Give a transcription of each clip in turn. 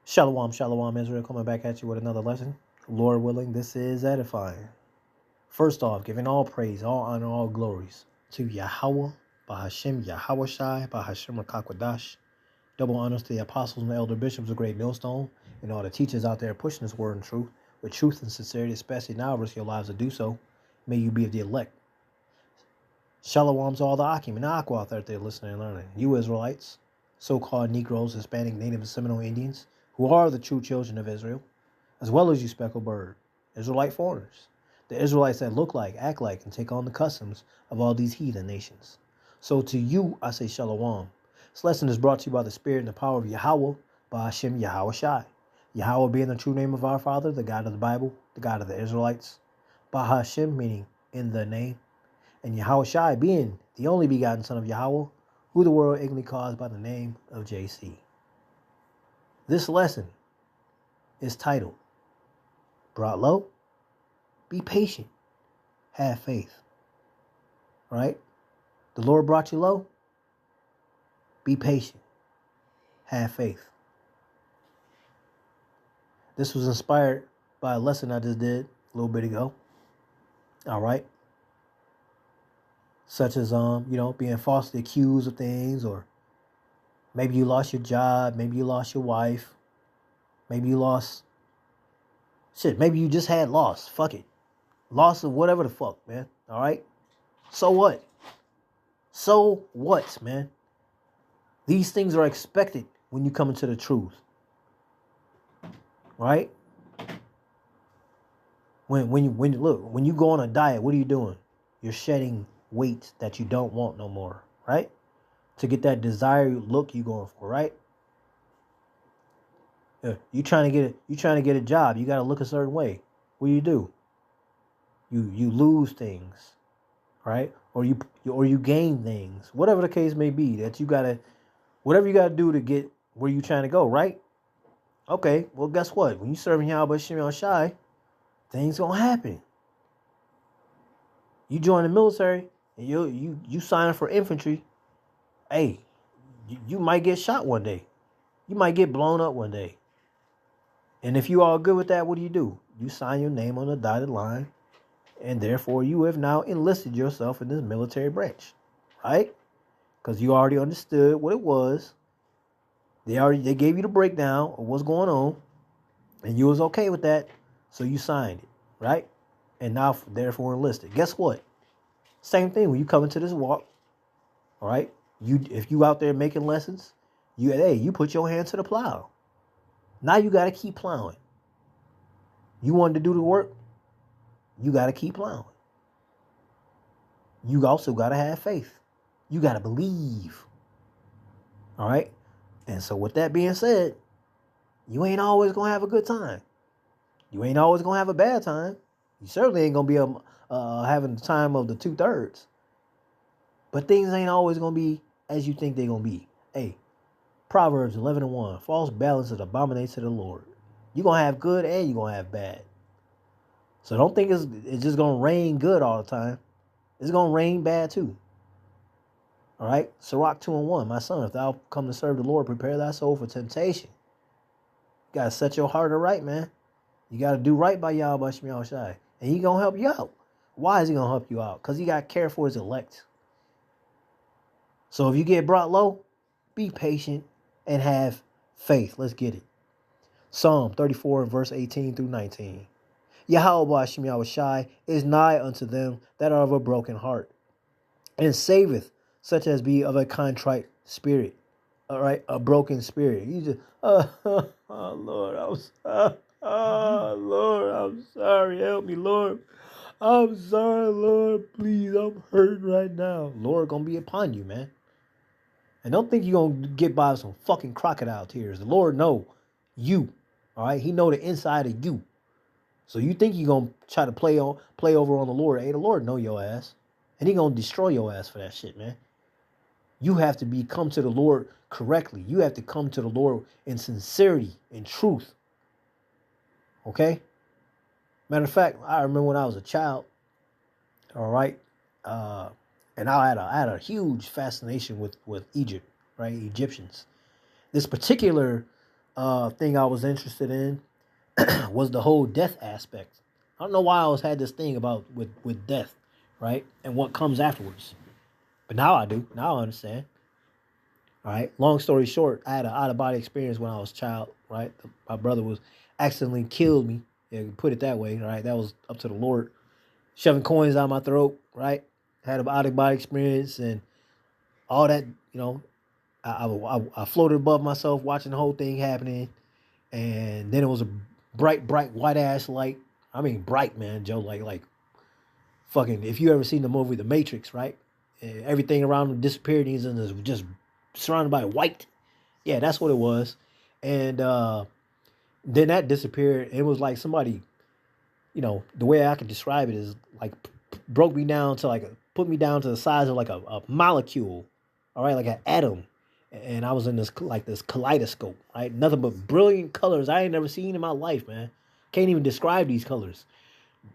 Shalom, shalom, Israel, coming back at you with another lesson. Lord willing, this is edifying. First off, giving all praise, all honor, all glories to Yahweh, Bahashem Yahawashai, Bahashem Rakakwadash. Double honors to the apostles and the elder bishops of Great Millstone, and all the teachers out there pushing this word and truth with truth and sincerity, especially now, risk your lives to do so. May you be of the elect. Shalom to all the Akim and Aqua out there listening and learning. You Israelites, so-called Negroes, Hispanic, Native, and Seminole Indians, who are the true children of Israel, as well as you speckled bird, Israelite foreigners, the Israelites that look like, act like, and take on the customs of all these heathen nations. So to you, I say shalom. This lesson is brought to you by the Spirit and the power of Yahweh, by Hashem Yahweh Shai. Yahweh being the true name of our Father, the God of the Bible, the God of the Israelites. By Hashem meaning in the name. And Yahweh Shai being the only begotten Son of Yahweh, who the world ignorantly calls by the name of JC. This lesson is titled, Brought Low, Be Patient, Have Faith. Right? The Lord brought you low, be patient, have faith. This was inspired by a lesson I just did a little bit ago. All right? Such as, being falsely accused of things, or maybe you lost your job, maybe you lost your wife, maybe you lost, maybe you just had loss. Fuck it. Loss of whatever the fuck, man. All right? So what? So what, man? These things are expected when you come into the truth. Right? When you go on a diet, what are you doing? You're shedding weight that you don't want no more, right? To get that desired look you going for, right? You trying to get a job, you got to look a certain way. What do? You lose things, right? Or you gain things, whatever the case may be. Whatever you gotta do to get where you trying to go, right? Okay, well, guess what? When you serving Yahweh Shem Shai, things gonna happen. You join the military and you sign up for infantry. Hey, you might get shot one day. You might get blown up one day. And if you all good with that, what do? You sign your name on the dotted line, and therefore you have now enlisted yourself in this military branch, right? Because you already understood what it was. They gave you the breakdown of what's going on, and you was okay with that, so you signed it, right? And now therefore enlisted. Guess what? Same thing when you come into this walk, all right? If you out there making lessons, you put your hand to the plow. Now you got to keep plowing. You wanted to do the work, you got to keep plowing. You also got to have faith. You got to believe. All right? And so with that being said, you ain't always going to have a good time. You ain't always going to have a bad time. You certainly ain't going to be having the time of the 2/3. But things ain't always going to be as you think they're going to be. Hey, Proverbs 11:1, false balance is abomination to the Lord. You're going to have good and you're going to have bad. So don't think it's just going to rain good all the time. It's going to rain bad too. All right? Sirach 2:1, my son, if thou come to serve the Lord, prepare thy soul for temptation. You got to set your heart aright, man. You got to do right by Yahweh Shem Shai. And he going to help you out. Why is he going to help you out? Because he got to care for his elect. So if you get brought low, be patient and have faith. Let's get it. Psalm 34 verse 18 through 19. Yahweh Shem Shai is nigh unto them that are of a broken heart, and saveth such as be of a contrite spirit. All right, a broken spirit. You just, Lord, Lord, I'm sorry. Help me, Lord. I'm sorry, Lord. Please, I'm hurting right now. Lord gonna be upon you, man. And don't think you're gonna get by with some fucking crocodile tears. The Lord know you. All right, he know the inside of you. So you think you're gonna try to play over on the Lord. Hey, the Lord know your ass. And he gonna destroy your ass for that shit, man. You have to come to the Lord correctly. You have to come to the Lord in sincerity, in truth. Okay? Matter of fact, I remember when I was a child, all right, and I had a huge fascination with Egypt, right? Egyptians. This particular thing I was interested in was the whole death aspect. I don't know why I always had this thing about with death, right? And what comes afterwards. But now I do. Now I understand. All right. Long story short, I had an out of body experience when I was a child, right? My brother was accidentally killed me. Yeah, put it that way, right? That was up to the Lord. Shoving coins down my throat, right? Had an out of body experience and all that, I floated above myself watching the whole thing happening. And then it was a bright white ass light. I mean bright, man, Joe, like fucking if you ever seen the movie The Matrix, right? And everything around him disappeared and he's in this just surrounded by white. Yeah, that's what it was. And then that disappeared. It was like somebody, the way I could describe it is like broke me down to put me down to the size of like a molecule, all right, like an atom. And I was in this kaleidoscope, right? Nothing but brilliant colors I ain't never seen in my life, man. Can't even describe these colors.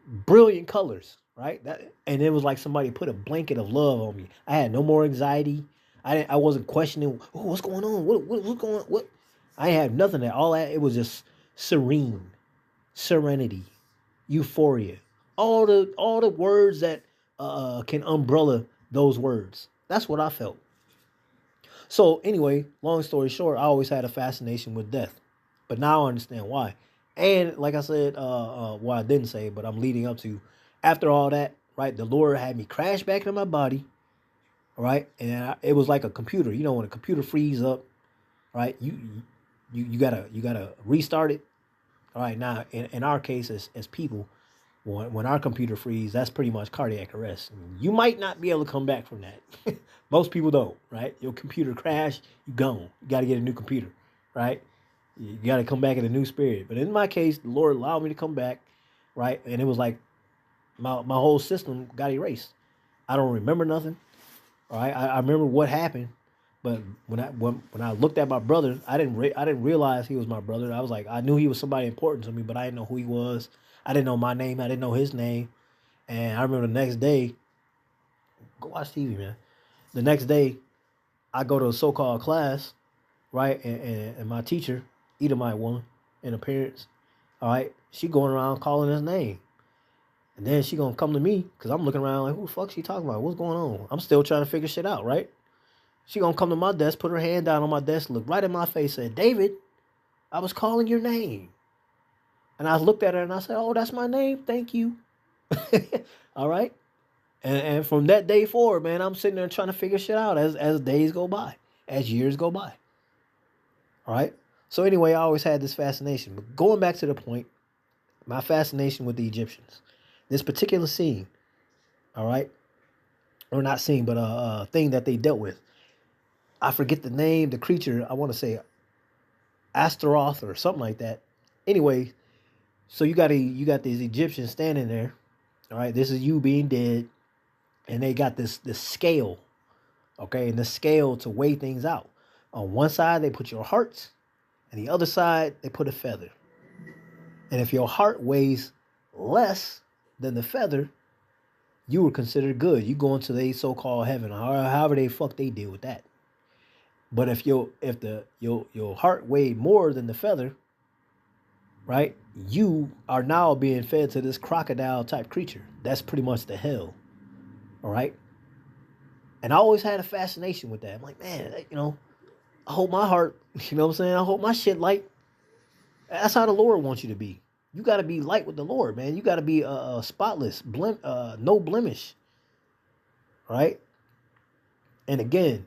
Brilliant colors, right? And it was like somebody put a blanket of love on me. I had no more anxiety. I wasn't questioning, oh, what's going on? What's going on? What? I had nothing at all. That it was just serene, serenity, euphoria. All the words that can umbrella those words. That's what I felt. So anyway, long story short, I always had a fascination with death, but now I understand why. And like I said, well, I didn't say, but I'm leading up to, after all that, right? The Lord had me crash back into my body, all right, and it was like a computer. You know, when a computer frees up, right? You gotta restart it. All right, now in our case as people, when our computer freezes, that's pretty much cardiac arrest. You might not be able to come back from that. Most people don't, right? Your computer crash, you gone. You got to get a new computer, right? You got to come back in a new spirit. But in my case, the Lord allowed me to come back, right? And it was like my whole system got erased. I don't remember nothing. All right, I remember what happened, but when I looked at my brother, I didn't realize he was my brother. I was like, I knew he was somebody important to me, but I didn't know who he was. I didn't know my name. I didn't know his name. And I remember the next day, go watch TV, man. The next day, I go to a so-called class, right? And my teacher, Edomite woman, and her parents, all right, she going around calling his name. And then she gonna come to me, because I'm looking around like, who the fuck she talking about? What's going on? I'm still trying to figure shit out, right? She gonna come to my desk, put her hand down on my desk, look right in my face, said, David, I was calling your name. And I looked at her and I said, oh, that's my name. Thank you. All right. And from that day forward, man, I'm sitting there trying to figure shit out as days go by, as years go by. All right. So anyway, I always had this fascination. But going back to the point, my fascination with the Egyptians, this particular scene, all right, or not scene, but a thing that they dealt with. I forget the name, the creature. I want to say Astaroth or something like that. Anyway, so you got these Egyptians standing there. All right, this is you being dead, and they got this scale, okay, and the scale to weigh things out. On one side they put your hearts, and the other side they put a feather. And if your heart weighs less than the feather, you were considered good. You go into the so-called heaven, or however they fuck they deal with that. But if your heart weighed more than the feather, right, you are now being fed to this crocodile type creature. That's pretty much the hell. All right. And I always had a fascination with that. I'm like, man, I hope my heart, you know what I'm saying? I hope my shit light. That's how the Lord wants you to be. You got to be light with the Lord, man. You got to be spotless, no blemish. Right? And again,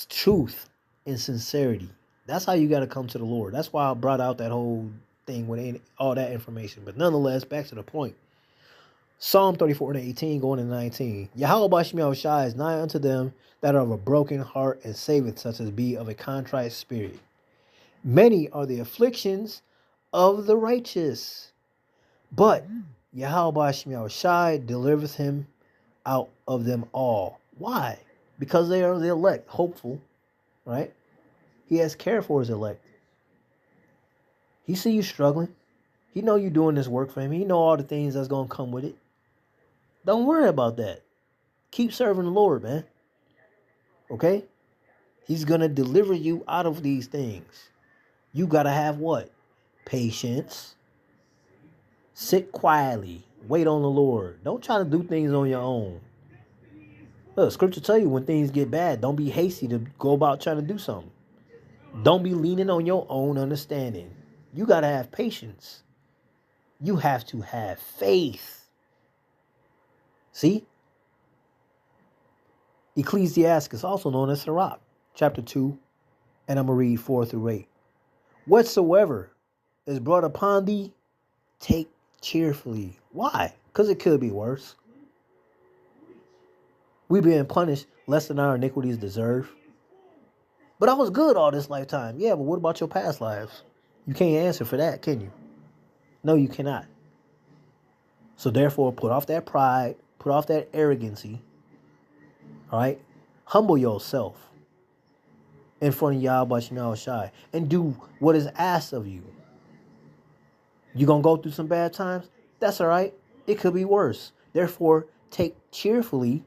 truth and sincerity. That's how you got to come to the Lord. That's why I brought out that whole thing with all that information. But nonetheless, back to the point. Psalm 34:18 going to 19. Yahweh Bashmiel Shai is nigh unto them that are of a broken heart, and saveth such as be of a contrite spirit. Many are the afflictions of the righteous, but Yahweh Bashmiel Shai delivereth him out of them all. Why? Because they are the elect, hopeful, right? He has care for his elect. He see you struggling. He know you doing this work for him. He know all the things that's going to come with it. Don't worry about that. Keep serving the Lord, man. Okay? He's going to deliver you out of these things. You got to have what? Patience. Sit quietly. Wait on the Lord. Don't try to do things on your own. Look, scripture tell you when things get bad, don't be hasty to go about trying to do something. Don't be leaning on your own understanding. You got to have patience. You have to have faith. See? Ecclesiastes, also known as Sirach, chapter 2, and I'm going to read 4 through 8. Whatsoever is brought upon thee, take cheerfully. Why? Because it could be worse. We've been punished less than our iniquities deserve. But I was good all this lifetime. Yeah, but what about your past lives? You can't answer for that, can you? No, you cannot. So therefore, put off that pride, put off that arrogancy, all right? Humble yourself in front of Yahweh Shemel Shai and do what is asked of you. You're going to go through some bad times? That's all right. It could be worse. Therefore, take cheerfully,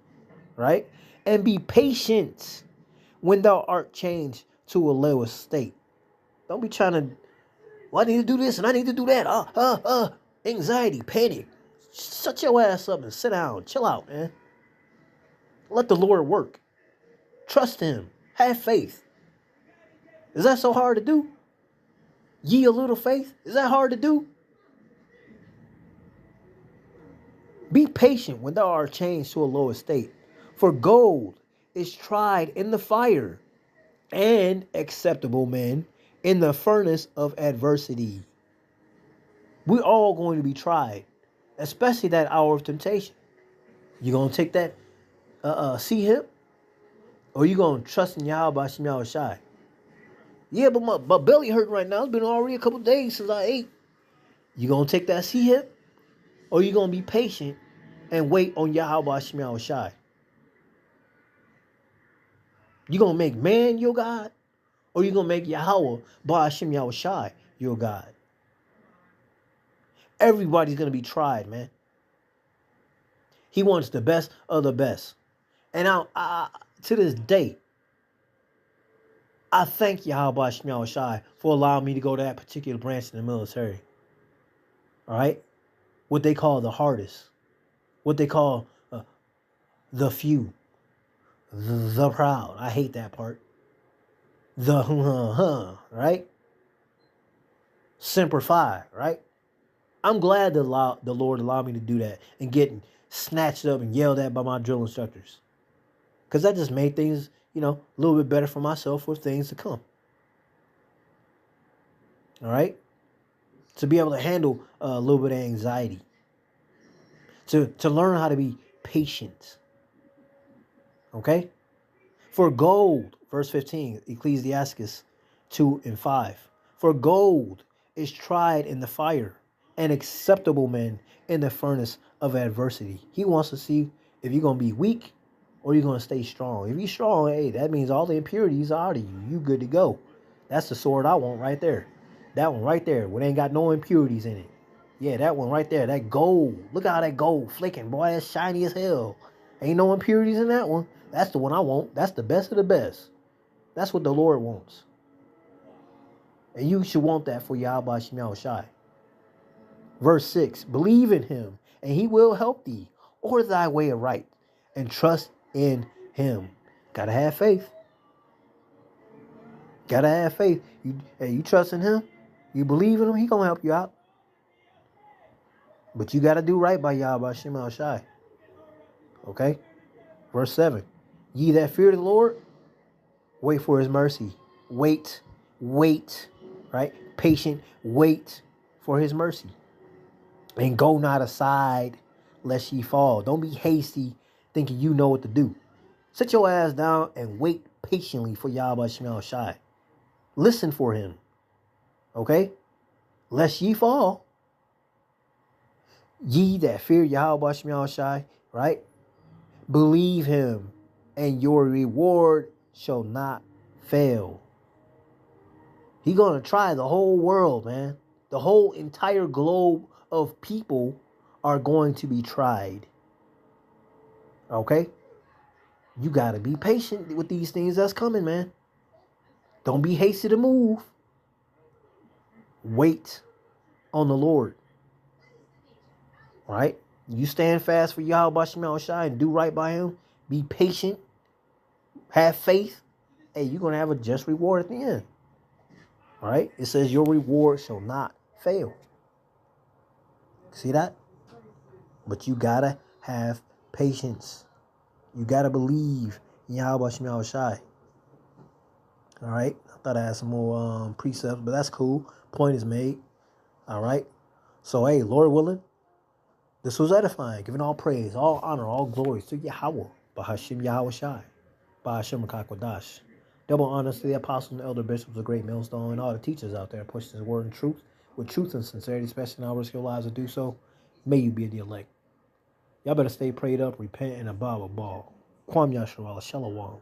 right? And be patient when thou art changed to a lower state. Don't be trying to, well, I need to do this and I need to do that. Anxiety, panic. Shut your ass up and sit down. Chill out, man. Let the Lord work. Trust him. Have faith. Is that so hard to do? Ye a little faith? Is that hard to do? Be patient when thou art changed to a low estate. For gold is tried in the fire, and acceptable men in the furnace of adversity. We're all going to be tried, especially that hour of temptation. You going to take that C-hip? Or you going to trust in Yahweh Shemel Shai? Yeah, but my belly hurt right now. It's been already a couple days since I ate. You going to take that C-hip? Or you going to be patient and wait on Yahweh Shemel Shai? You going to make man your God? Or you going to make Yahweh Ba'ashem Yahushai your God? Everybody's going to be tried, man. He wants the best of the best. And to this day, I thank Yahweh Ba'ashem Yahushai for allowing me to go to that particular branch in the military. All right? What they call the hardest. What they call the few. The proud. I hate that part. The right? Semper Fi, right? I'm glad the Lord allowed me to do that and get snatched up and yelled at by my drill instructors. Because that just made things, a little bit better for myself for things to come. All right? To be able to handle a little bit of anxiety. To learn how to be patient. Okay? For gold, verse 15, Ecclesiastes 2 and 5. For gold is tried in the fire, and acceptable men in the furnace of adversity. He wants to see if you're going to be weak or you're going to stay strong. If you're strong, hey, that means all the impurities are out of you. You good to go. That's the sword I want right there. That one right there, where they ain't got no impurities in it. Yeah, that one right there, that gold. Look at how that gold flicking, boy, that's shiny as hell. Ain't no impurities in that one. That's the one I want. That's the best of the best. That's what the Lord wants. And you should want that for Yahweh Shemel Shai. Verse 6, believe in him, and he will help thee, or thy way aright, and trust in him. Gotta have faith. Gotta have faith. You trust in him, you believe in him, he gonna help you out. But you gotta do right by Yahweh Shemel Shai. Okay? Verse 7, ye that fear the Lord, wait for his mercy. Wait, right? Patient, wait for his mercy. And go not aside lest ye fall. Don't be hasty thinking you know what to do. Sit your ass down and wait patiently for Yahweh Shemel Shai. Listen for him. Okay? Lest ye fall. Ye that fear Yahweh Shemel Shai, right? Believe him, and your reward shall not fail. He's going to try the whole world, man. The whole entire globe of people are going to be tried. Okay? You got to be patient with these things that's coming, man. Don't be hasty to move. Wait on the Lord. Right? You stand fast for Yahweh Shema Shai and do right by him. Be patient. Have faith. Hey, you're going to have a just reward at the end. Right? It says your reward shall not fail. See that? But you got to have patience. You got to believe in Yahweh Shema Shai. All right? I thought I had some more precepts, but that's cool. Point is made. All right? So, hey, Lord willing, this was edifying, giving all praise, all honor, all glories to Yahweh, Bahashim Yahweh Shai, Bahashim Kakwadash. Double honors to the apostles and elder bishops of the great millstone and all the teachers out there pushing his word and truth with truth and sincerity, especially now risk your lives to do so. May you be the elect. Y'all better stay prayed up, repent, and above a ball. Kwam Yashua, Shalom.